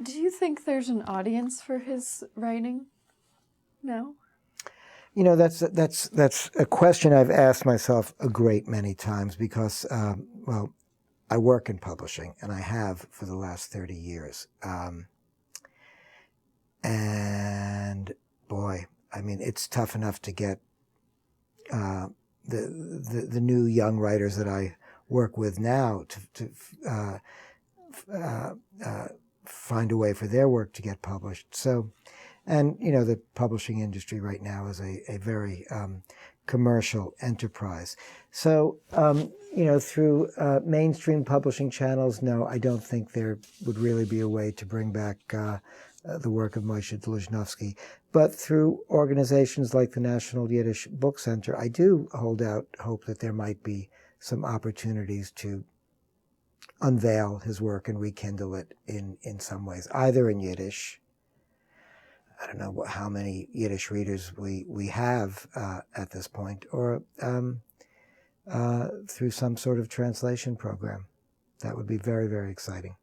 Do you think there's an audience for his writing now? You know, that's a question I've asked myself a great many times because, well, I work in publishing, and I have for the last 30 years. And boy, I mean, it's tough enough to get the new young writers that I work with now to find a way for their work to get published. So, and you know, the publishing industry right now is a very commercial enterprise. So, you know, through mainstream publishing channels, no, I don't think there would really be a way to bring back the work of Moshe Dluznowsky. But through organizations like the National Yiddish Book Center, I do hold out hope that there might be some opportunities to unveil his work and rekindle it in some ways, either in Yiddish. I don't know how many Yiddish readers we have at this point, or through some sort of translation program. That would be very, very exciting.